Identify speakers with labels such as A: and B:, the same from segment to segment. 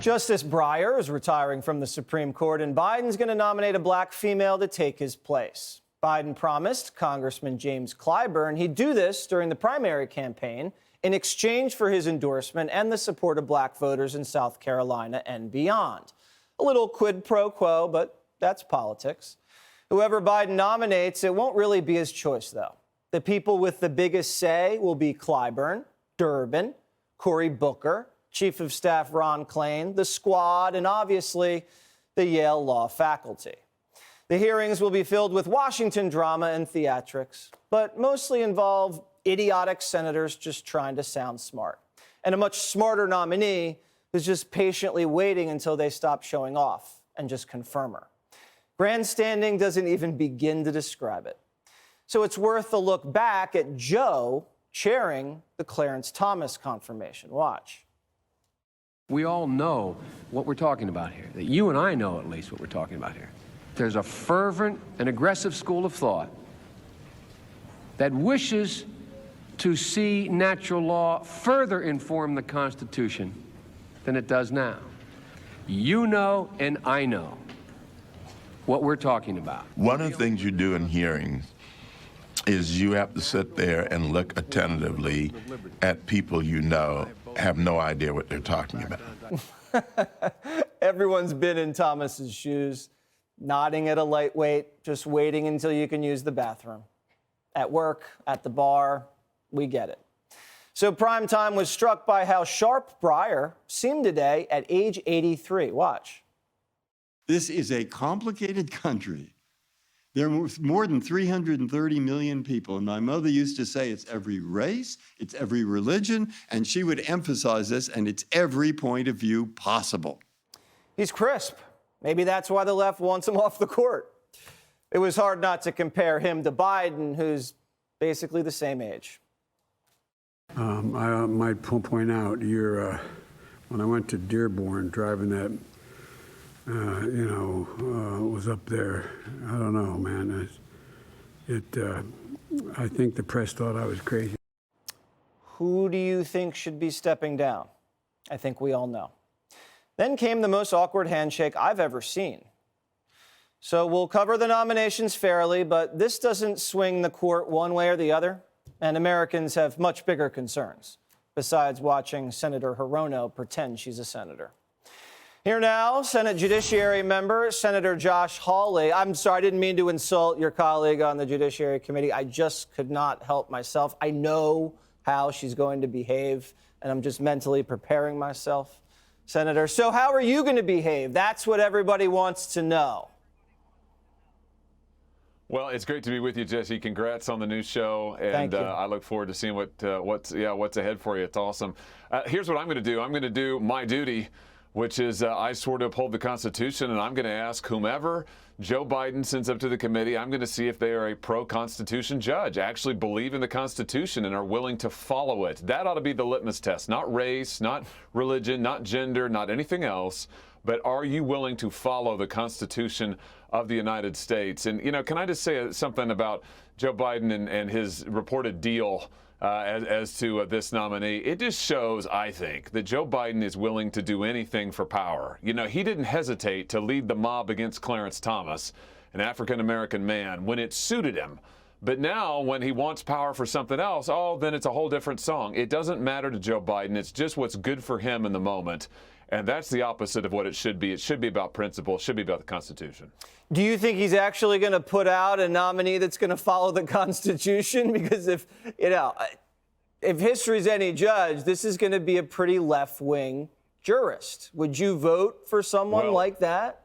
A: Justice Breyer is retiring from the Supreme Court, and Biden's going to nominate a black female to take his place. Biden promised Congressman James Clyburn he'd do this during the primary campaign in exchange for his endorsement and the support of black voters in South Carolina and beyond. A little quid pro quo, but that's politics. Whoever Biden nominates, it won't really be his choice, though. The people with the biggest say will be Clyburn, Durbin, Cory Booker, Chief of Staff Ron Klain, the Squad, and obviously the Yale Law faculty. The hearings will be filled with Washington drama and theatrics, but mostly involve idiotic senators just trying to sound smart, and a much smarter nominee who's just patiently waiting until they stop showing off and just confirm her. Grandstanding doesn't even begin to describe it. So it's worth a look back at Joe chairing the Clarence Thomas confirmation. Watch.
B: We all know what we're talking about here, that you and I know at least what we're talking about here. There's a fervent and aggressive school of thought that wishes to see natural law further inform the Constitution than it does now. You know and I know what we're talking about.
C: One of the things you do in hearings is you have to sit there and look attentively at people you know have no idea what they're talking about.
A: Everyone's been in Thomas's shoes, nodding at a lightweight, just waiting until you can use the bathroom. At work, at the bar, we get it. So primetime was struck by how sharp Breyer seemed today at age 83. Watch.
D: This is a complicated country. There are more than 330 million people, and my mother used to say it's every race, it's every religion, and she would emphasize this, and it's every point of view possible.
A: He's crisp. Maybe that's why the left wants him off the court. It was hard not to compare him to Biden, who's basically the same age.
E: I might point out, when I went to Dearborn, driving that, was up there. I don't know, man. I think the press thought I was crazy.
A: Who do you think should be stepping down? I think we all know. Then came the most awkward handshake I've ever seen. So we'll cover the nominations fairly, but this doesn't swing the court one way or the other, and Americans have much bigger concerns, besides watching Senator Hirono pretend she's a senator. Here now, Senate Judiciary member, Senator Josh Hawley. I'm sorry, I didn't mean to insult your colleague on the Judiciary Committee. I just could not help myself. I know how she's going to behave, and I'm just mentally preparing myself. Senator, so how are you going to behave? That's what everybody wants to know.
F: Well, it's great to be with you, Jesse. Congrats on the new show, and I look forward to seeing what's ahead for you. It's awesome. Here's what I'm going to do. I'm going to do my duty, which is I swore to uphold the Constitution, and I'm going to ask whomever Joe Biden sends up to the committee, I'm going to see if they are a pro-Constitution judge, actually believe in the Constitution and are willing to follow it. That ought to be the litmus test, not race, not religion, not gender, not anything else, but are you willing to follow the Constitution of the United States? And, can I just say something about Joe Biden and his reported deal as to this nominee? It just shows, I think, that Joe Biden is willing to do anything for power. He didn't hesitate to lead the mob against Clarence Thomas, an African-American man, when it suited him. But now, when he wants power for something else, then it's a whole different song. It doesn't matter to Joe Biden. It's just what's good for him in the moment. And that's the opposite of what it should be. It should be about principle. It should be about the Constitution.
A: Do you think he's actually going to put out a nominee that's going to follow the Constitution? Because if history's any judge, this is going to be a pretty left-wing jurist. Would you vote for someone like that?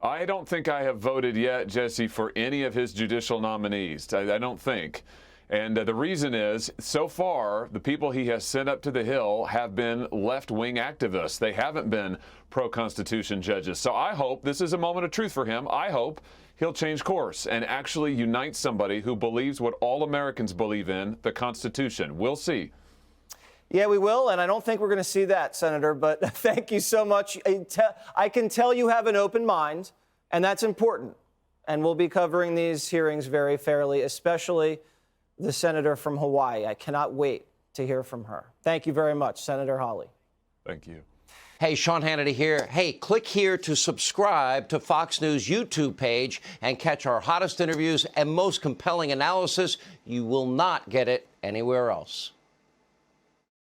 F: I don't think I have voted yet, Jesse, for any of his judicial nominees. I don't think. And the reason is, so far, the people he has sent up to the Hill have been left-wing activists. They haven't been pro-Constitution judges. So I hope this is a moment of truth for him. I hope he'll change course and actually unite somebody who believes what all Americans believe in, the Constitution. We'll see.
A: Yeah, we will, and I don't think we're going to see that, Senator, but thank you so much. I can tell you have an open mind, and that's important. And we'll be covering these hearings very fairly, especially the senator from Hawaii. I cannot wait to hear from her. Thank you very much, Senator Hawley.
F: Thank you.
G: Hey, Sean Hannity here. Hey, click here to subscribe to Fox News YouTube page and catch our hottest interviews and most compelling analysis. You will not get it anywhere else.